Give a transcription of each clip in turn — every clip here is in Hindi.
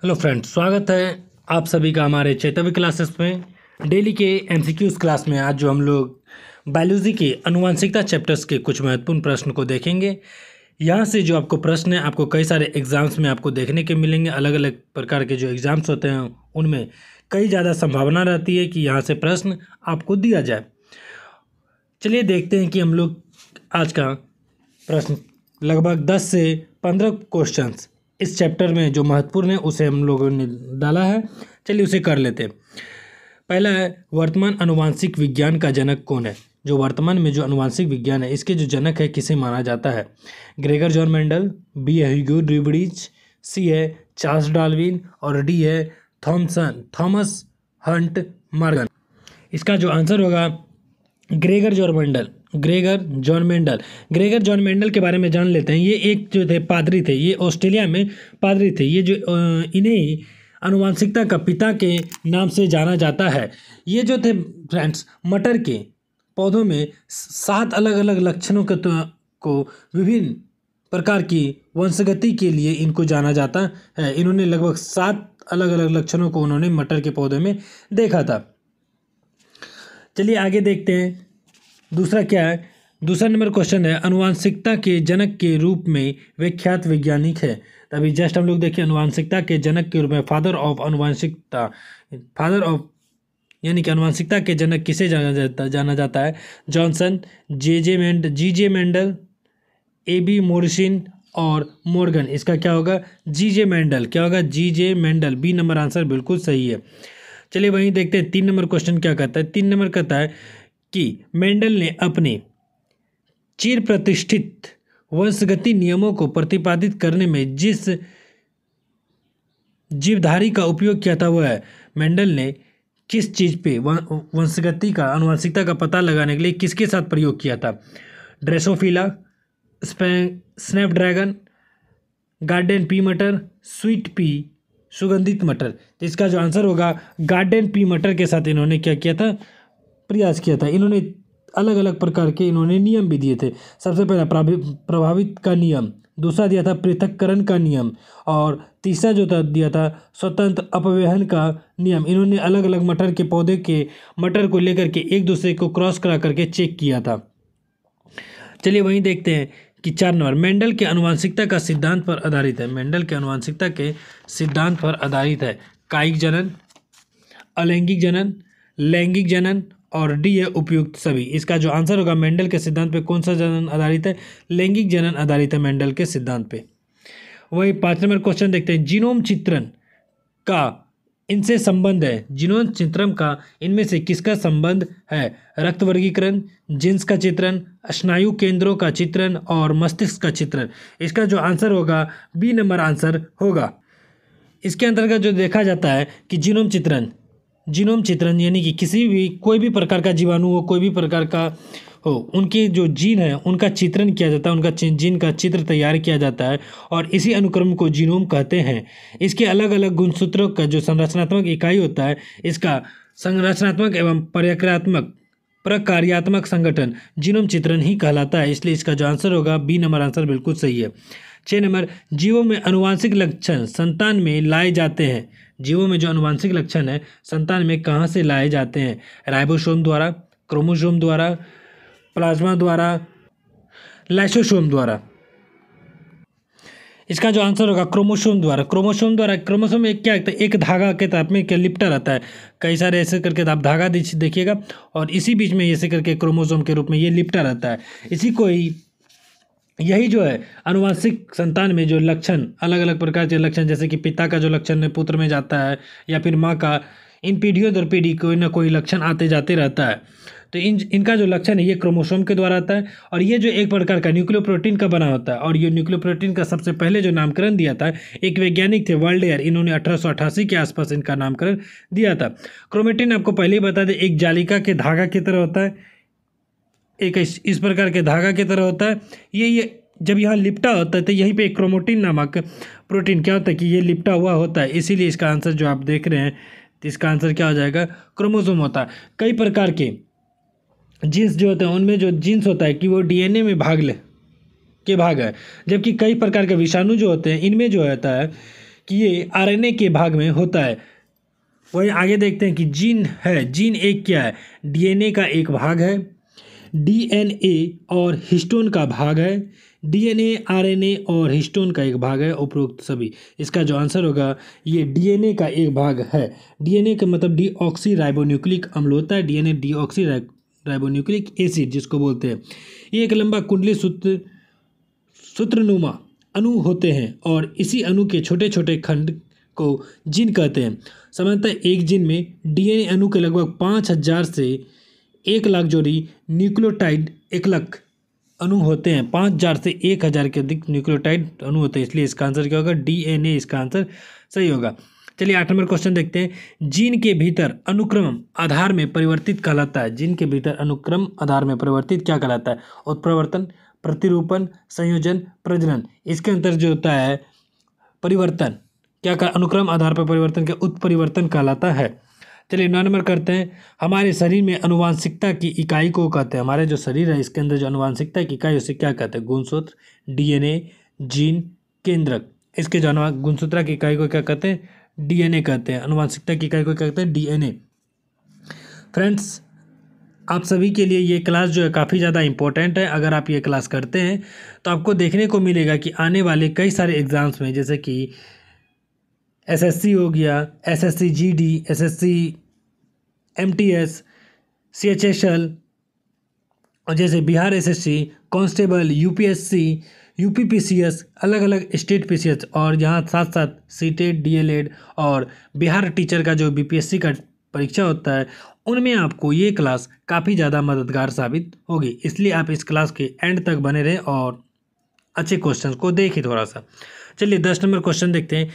हेलो फ्रेंड्स, स्वागत है आप सभी का हमारे चैतव्य क्लासेस में। डेली के एमसीक्यूज क्लास में आज जो हम लोग बायोलॉजी के आनुवंशिकता चैप्टर्स के कुछ महत्वपूर्ण प्रश्न को देखेंगे। यहाँ से जो आपको प्रश्न है, आपको कई सारे एग्जाम्स में आपको देखने के मिलेंगे। अलग अलग प्रकार के जो एग्ज़ाम्स होते हैं उनमें कई ज़्यादा संभावना रहती है कि यहाँ से प्रश्न आपको दिया जाए। चलिए देखते हैं कि हम लोग आज का प्रश्न लगभग 10 से 15 क्वेश्चंस इस चैप्टर में जो महत्वपूर्ण है उसे हम लोगों ने डाला है। चलिए उसे कर लेते हैं। पहला है, वर्तमान आनुवंशिक विज्ञान का जनक कौन है? जो वर्तमान में जो आनुवंशिक विज्ञान है इसके जो जनक है किसे माना जाता है? ग्रेगर जॉन मेंडल, बी है ह्यूगो ड्यूबरिज, सी है चार्ल्स डार्विन और डी है थॉमस हंट मॉर्गन। इसका जो आंसर होगा Gregor John Mendel. Gregor John Mendel के बारे में जान लेते हैं। ये एक जो थे पादरी थे, ये ऑस्ट्रेलिया में पादरी थे। ये जो इन्हें आनुवंशिकता का पिता के नाम से जाना जाता है। ये जो थे फ्रेंड्स, मटर के पौधों में 7 अलग अलग लक्षणों को विभिन्न प्रकार की वंशगति के लिए इनको जाना जाता है। इन्होंने लगभग 7 अलग अलग लक्षणों को उन्होंने मटर के पौधे में देखा था। चलिए आगे देखते हैं। दूसरा क्या है? दूसरा नंबर क्वेश्चन है, आनुवंशिकता के जनक के रूप में विख्यात वैज्ञानिक है। तभी जस्ट हम लोग देखिए, आनुवंशिकता के जनक के रूप में फादर ऑफ आनुवंशिकता, यानी कि आनुवंशिकता के जनक किसे जाना जाता है? जॉनसन, जी जे मेंडल, ए.बी. मोरिसन और मॉर्गन। इसका क्या होगा? जी.जे. मेंडल। क्या होगा? जी.जे. मेंडल। बी नंबर आंसर बिल्कुल सही है। चलिए वहीं देखते हैं 3 नंबर क्वेश्चन क्या कहता है। 3 नंबर कहता है कि मेंडल ने अपने चिर प्रतिष्ठित वंशगति नियमों को प्रतिपादित करने में जिस जीवधारी का उपयोग किया था वह है। मेंडल ने किस चीज़ पे वंशगति का, आनुवंशिकता का पता लगाने के लिए किसके साथ प्रयोग किया था? ड्रेसोफिला, स्नैपड्रैगन, गार्डन पी मटर, स्वीट पी, सुगंधित मटर। तो इसका जो आंसर होगा गार्डन पी मटर के साथ इन्होंने क्या किया था? प्रयास किया था। इन्होंने अलग अलग प्रकार के इन्होंने नियम भी दिए थे। सबसे पहला प्रभावित का नियम, दूसरा दिया था पृथक्करण का नियम और तीसरा जो था दिया था स्वतंत्र अपव्ययन का नियम। इन्होंने अलग अलग मटर के पौधे के मटर को लेकर के एक दूसरे को क्रॉस करा करके चेक किया था। चलिए वहीं देखते हैं कि 4 नंबर, मेंडल के आनुवंशिकता का सिद्धांत पर आधारित है। मेंडल के आनुवंशिकता के सिद्धांत पर आधारित है कायिक जनन, अलैंगिक जनन, लैंगिक जनन और डी है उपयुक्त सभी। इसका जो आंसर होगा मेंडल के सिद्धांत पे कौन सा जनन आधारित है? लैंगिक जनन आधारित है मेंडल के सिद्धांत पे। वही 5 नंबर क्वेश्चन देखते हैं, जीनोम चित्रण का इनसे संबंध है। जीनोम चित्रण का इनमें से किसका संबंध है? रक्त वर्गीकरण, जीन्स का चित्रण, स्नायु केंद्रों का चित्रण और मस्तिष्क का चित्रण। इसका जो आंसर होगा बी नंबर आंसर होगा। इसके अंतर्गत जो देखा जाता है कि जीनोम चित्रण यानी कि किसी भी कोई भी प्रकार का जीवाणु हो, कोई भी प्रकार का हो, उनके जो जीन है उनका चित्रण किया जाता है, उनका जीन का चित्र तैयार किया जाता है और इसी अनुक्रम को जीनोम कहते हैं। इसके अलग अलग गुणसूत्रों का जो संरचनात्मक इकाई होता है, इसका संरचनात्मक एवं प्रकार्यात्मक संगठन जीनोम चित्रण ही कहलाता है। इसलिए इसका जो आंसर होगा बी नंबर आंसर बिल्कुल सही है। 6 नंबर, जीवों में आनुवंशिक लक्षण संतान में लाए जाते हैं। जीवों में जो आनुवंशिक लक्षण है संतान में कहाँ से लाए जाते हैं? राइबोसोम द्वारा, क्रोमोसोम द्वारा, प्लाज्मा द्वारा, लाइसोसोम द्वारा। इसका जो आंसर होगा क्रोमोसोम द्वारा। क्रोमोसोम में क्या है? एक धागा के ताप में क्या लिपटा रहता है, कई सारे ऐसे करके आप धागा देखिएगा और इसी बीच में ऐसे करके क्रोमोसोम के रूप में ये लिपटा रहता है। इसी को ही यही जो है आनुवंशिक संतान में जो लक्षण, अलग अलग प्रकार के लक्षण, जैसे कि पिता का जो लक्षण पुत्र में जाता है या फिर माँ का, इन पीढ़ियों दर पीढ़ी कोई ना कोई लक्षण आते जाते रहता है। तो इनका जो लक्षण है ये क्रोमोसोम के द्वारा आता है और ये जो एक प्रकार का न्यूक्लियोप्रोटीन का बना होता है। और ये न्यूक्लियोप्रोटीन का सबसे पहले जो नामकरण दिया था एक वैज्ञानिक थे वर्ल्डेयर, इन्होंने 1888 के आसपास इनका नामकरण दिया था। क्रोमेटिन आपको पहले ही बता दें एक जालिका के धागा की तरह होता है, एक इस प्रकार के धागा की तरह होता है। ये जब यहाँ लिपटा होता है तो यहीं पे एक क्रोमेटिन नामक प्रोटीन क्या होता है कि ये लिपटा हुआ होता है। इसीलिए इसका आंसर जो आप देख रहे हैं तो इसका आंसर क्या हो जाएगा? क्रोमोसोम होता है। कई प्रकार के जीन्स जो होते हैं उनमें जो जीन्स होता है कि वो डीएनए में भाग है, जबकि कई प्रकार के विषाणु जो होते हैं इनमें जो होता है कि ये आरएनए के भाग में होता है। वही आगे देखते हैं कि जीन है, जीन एक क्या है, डीएनए का एक भाग है, डीएनए और हिस्टोन का भाग है, डीएनए आरएनए और हिस्टोन का एक भाग है, उपरोक्त सभी। इसका जो आंसर होगा ये डीएनए का एक भाग है। डीएनए का मतलब डीऑक्सी राइबोन्यूक्लिक अम्ल होता है, डीएनए डीऑक्सी राइबोन्यूक्लिक एसिड जिसको बोलते हैं। ये एक लंबा कुंडली सूत्रनुमा अणु होते हैं और इसी अणु के छोटे छोटे खंड को जीन कहते हैं। सामान्यतः एक जीन में डीएनए अणु के लगभग 5000 से 1,00,000 जोड़ी न्यूक्लियोटाइड एकलक अणु होते हैं। 5000 से 1000 के अधिक न्यूक्लियोटाइड अणु होते हैं, इसलिए इसका आंसर क्या होगा, डीएनए इसका आंसर सही होगा। चलिए 8 नंबर क्वेश्चन देखते हैं। जीन के भीतर अनुक्रम आधार में परिवर्तित कहलाता है। जीन के भीतर अनुक्रम आधार में परिवर्तित क्या कहलाता है, उत्परिवर्तन, प्रतिरूपण, संयोजन, प्रजनन। इसके अंतर जो होता है परिवर्तन, क्या का अनुक्रम आधार पर परिवर्तन का उत्परिवर्तन कहलाता है। चलिए 9 नंबर करते हैं। हमारे शरीर में अनुवांशिकता की इकाई को कहते हैं, हमारे जो शरीर है इसके अंदर जो अनुवांशिकता की इकाई उसे क्या कहते हैं, गुणसूत्र, डीएनए, जीन, केंद्रक। इसके जो गुणसूत्र की इकाई को क्या कहते हैं, डीएनए कहते हैं। अनुवांशिकता की इकाई को क्या कहते हैं, डीएनए। फ्रेंड्स, आप सभी के लिए ये क्लास जो है काफ़ी ज़्यादा इंपॉर्टेंट है। अगर आप ये क्लास करते हैं तो आपको देखने को मिलेगा कि आने वाले कई सारे एग्ज़ाम्स में, जैसे कि एसएससी हो गया, SSC GD, SSC MTS, CHSL, और जैसे Bihar SSC, constable, UPSC, UPPCS, अलग अलग स्टेट पीसीएस, और यहाँ साथ साथ सीटेट, डीएलएड और बिहार टीचर का जो बीपीएससी का परीक्षा होता है, उनमें आपको ये क्लास काफ़ी ज़्यादा मददगार साबित होगी। इसलिए आप इस क्लास के एंड तक बने रहें और अच्छे क्वेश्चन को देखें थोड़ा सा। चलिए 10 नंबर क्वेश्चन देखते हैं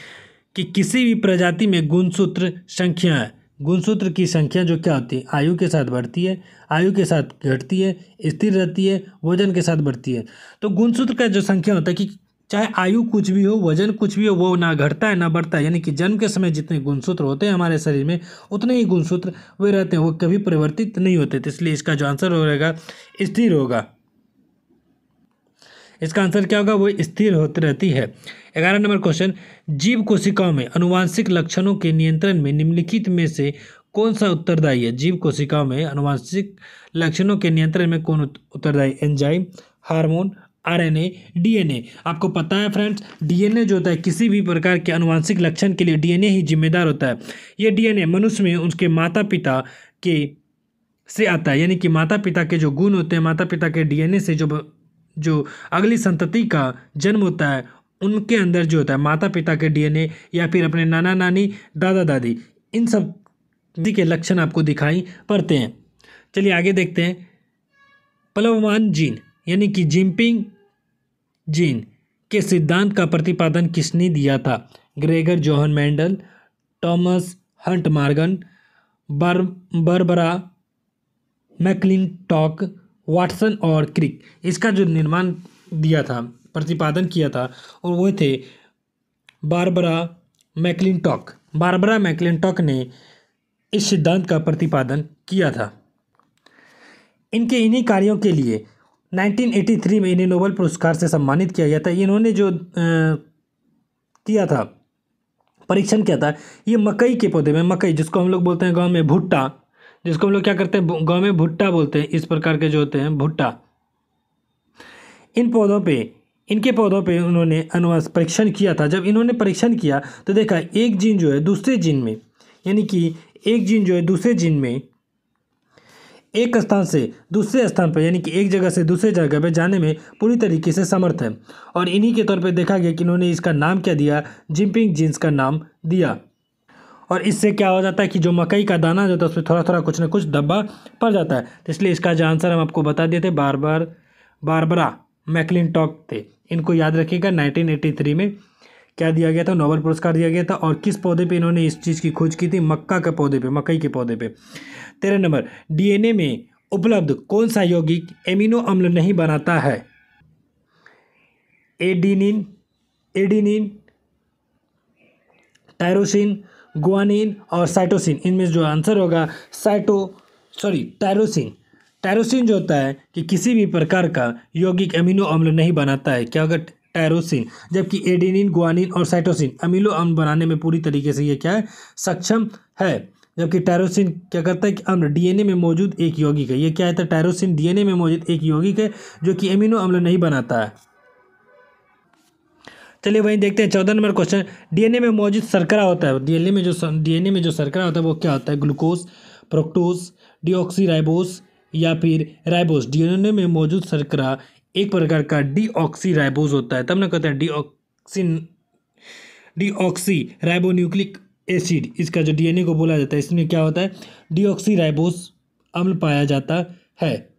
कि किसी भी प्रजाति में गुणसूत्र संख्या है। गुणसूत्र की संख्या जो क्या होती है, आयु के साथ बढ़ती है, आयु के साथ घटती है, स्थिर रहती है, वजन के साथ बढ़ती है। तो गुणसूत्र का जो संख्या होता है कि चाहे आयु कुछ भी हो, वजन कुछ भी हो, वो ना घटता है ना बढ़ता है। यानी कि जन्म के समय जितने गुणसूत्र होते हैं हमारे शरीर में उतने ही गुणसूत्र वे रहते हैं, वो कभी परिवर्तित नहीं होते। तो इसलिए इसका जो आंसर होगा स्थिर होगा। इसका आंसर क्या होगा, वो स्थिर होती रहती है। 11 नंबर क्वेश्चन, जीव कोशिकाओं में अनुवांशिक लक्षणों के नियंत्रण में निम्नलिखित में से कौन सा उत्तरदायी है। जीव कोशिकाओं में अनुवांशिक लक्षणों के नियंत्रण में कौन उत्तरदायी, एंजाइम, हार्मोन, आरएनए, डीएनए। आपको पता है फ्रेंड्स, डीएनए जो होता है किसी भी प्रकार के अनुवांशिक लक्षण के लिए डीएनए ही जिम्मेदार होता है। ये डीएनए मनुष्य में उसके माता पिता के से आता है, यानी कि माता पिता के जो गुण होते हैं, माता पिता के डीएनए से जो अगली संतति का जन्म होता है उनके अंदर जो होता है माता पिता के डीएनए या फिर अपने नाना नानी, दादा दादी, इन सब के लक्षण आपको दिखाई पड़ते हैं। चलिए आगे देखते हैं। प्लवमान जीन यानी कि जिम्पिंग जीन के सिद्धांत का प्रतिपादन किसने दिया था। Gregor Johann Mendel, Thomas Hunt Morgan, Barbara McClintock, Watson और क्रिक। इसका जो निर्माण दिया था, प्रतिपादन किया था, और वो थे बारबरा मैकलिंटॉक। बारबरा मैकलिंटॉक ने इस सिद्धांत का प्रतिपादन किया था। इनके इन्हीं कार्यों के लिए 1983 में इन्हें नोबेल पुरस्कार से सम्मानित किया गया था। इन्होंने जो किया था, परीक्षण किया था, ये मकई के पौधे में, मकई जिसको हम लोग बोलते हैं गांव में भुट्टा, जिसको हम लोग क्या करते हैं गांव में भुट्टा बोलते हैं, इस प्रकार के जो होते हैं भुट्टा, इनके पौधों पे उन्होंने परीक्षण किया था। जब इन्होंने परीक्षण किया तो देखा एक जीन जो है दूसरे जीन में, यानी कि एक जीन जो है दूसरे जीन में एक स्थान से दूसरे स्थान पर, यानी कि एक जगह से दूसरे जगह पर जाने में पूरी तरीके से समर्थ है। और इन्हीं के तौर पे देखा गया कि इन्होंने इसका नाम क्या दिया, जिम्पिंग जीन्स का नाम दिया। और इससे क्या हो जाता है कि जो मकई का दाना जो होता है उसमें थोड़ा थोड़ा कुछ ना कुछ धब्बा पड़ जाता है। तो इसलिए इसका जो आंसर हम आपको बता दिए थे, बारबरा मैकलिंटॉक थे। इनको याद रखिएगा। 1983 में क्या दिया गया था, नोबेल पुरस्कार दिया गया था। और किस पौधे पे इन्होंने इस चीज़ की खोज की थी, मक्का के पौधे पे, मकई के पौधे पे। 13 नंबर, डीएनए में उपलब्ध कौन सा यौगिक एमिनो अम्ल नहीं बनाता है। एडिनिन, टायरोसिन, गुआनिन और साइटोसिन। इनमें जो आंसर होगा टायरोसिन। टायरोसिन जो होता है कि किसी भी प्रकार का यौगिक एमिनो अम्ल नहीं बनाता है। क्या होगा, टायरोसिन, जबकि एडेनिन, गुआनिन और साइटोसिन अमीनो अम्ल बनाने में पूरी तरीके से ये क्या है, सक्षम है। जबकि टायरोसिन क्या करता है कि अम्ल डीएनए में मौजूद एक यौगिक है। ये क्या है, टायरोसिन डीएनए में मौजूद एक यौगिक है जो कि अमीनो अम्ल नहीं बनाता है। चलिए वहीं देखते हैं 14 नंबर क्वेश्चन। डीएनए में मौजूद शर्करा होता है, डीएनए में जो शर्करा होता है वो क्या होता है, ग्लूकोज, फ्रुक्टोज, डीऑक्सीराइबोस या फिर राइबोस। डीएनए में मौजूद शर्करा एक प्रकार का डीऑक्सीराइबोस होता है, तब ना कहते हैं डीऑक्सी राइबोन्यूक्लिक एसिड। इसका जो डीएनए को बोला जाता है, इसमें क्या होता है, डीऑक्सीराइबोस अम्ल पाया जाता है।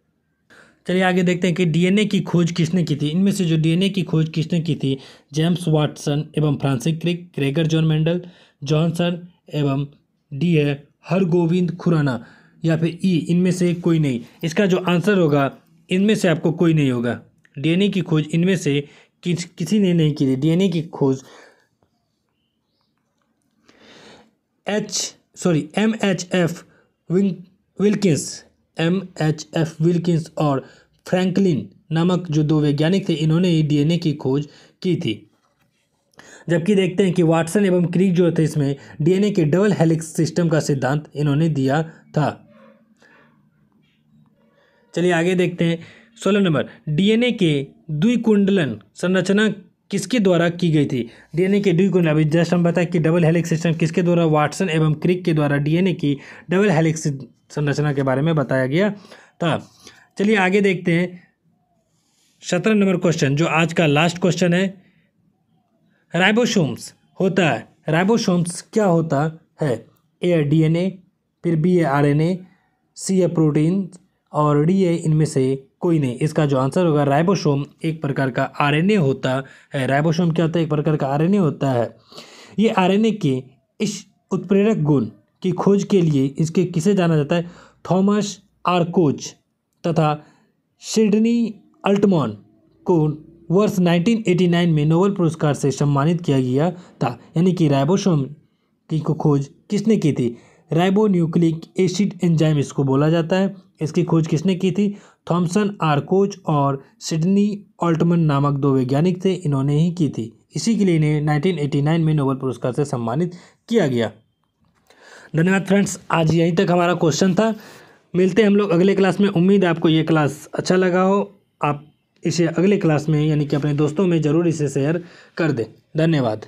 चलिए आगे देखते हैं कि डीएनए की खोज किसने की थी। इनमें से जो डीएनए की खोज किसने की थी, जेम्स वाटसन एवं Francis Crick, Gregor John Mendel, Johnson एवं डी है हरगोविंद खुराना या फिर ई, इनमें से कोई नहीं। इसका जो आंसर होगा, इनमें से आपको कोई नहीं होगा। डीएनए की खोज इनमें से किसी ने नहीं की थी। डीएनए की खोज एम एच विल्किंस और फ्रैंकलिन नामक जो दो वैज्ञानिक थे, इन्होंने ही डीएनए की खोज की थी। जबकि देखते हैं कि वाटसन एवं क्रिक जो थे, इसमें डीएनए के डबल हेलिक्स सिस्टम का सिद्धांत इन्होंने दिया था। चलिए आगे देखते हैं 16 नंबर। डीएनए के द्विकुंडलन संरचना किसके द्वारा की गई थी। डीएनए के द्विकुंडल, अभी जस्ट हम बताएं कि डबल हेलिक्स सिस्टम किसके द्वारा, वाटसन एवं क्रिक के द्वारा डीएनए की डबल हेलिक्स संरचना के बारे में बताया गया था। चलिए आगे देखते हैं 17 नंबर क्वेश्चन, जो आज का लास्ट क्वेश्चन है। राइबोसोम्स होता है, राइबोसोम्स क्या होता है, ए है डीएनए, फिर बी है आरएनए, सी है प्रोटीन और डी है इनमें से कोई नहीं। इसका जो आंसर होगा, राइबोसोम एक प्रकार का आरएनए होता है। राइबोसोम क्या होता है, एक प्रकार का आरएनए होता है। ये आरएनए के इस उत्प्रेरक गुण की खोज के लिए इसके किसे जाना जाता है, थॉमस आर कोच तथा सिडनी अल्टमॉन को वर्ष 1989 में नोबेल पुरस्कार से सम्मानित किया गया था। यानी कि राइबोसोम की खोज किसने की थी, राइबोन्यूक्लिक एसिड एंजाइम इसको बोला जाता है। इसकी खोज किसने की थी, थॉमसन आर कोच और सिडनी ऑल्टमन नामक दो वैज्ञानिक थे, इन्होंने ही की थी। इसी के लिए इन्हें 1989 में नोबेल पुरस्कार से सम्मानित किया गया। धन्यवाद फ्रेंड्स, आज यहीं तक हमारा क्वेश्चन था। मिलते हैं हम लोग अगले क्लास में। उम्मीद है आपको ये क्लास अच्छा लगा हो। आप इसे अगले क्लास में यानी कि अपने दोस्तों में ज़रूर इसे शेयर कर दें। धन्यवाद।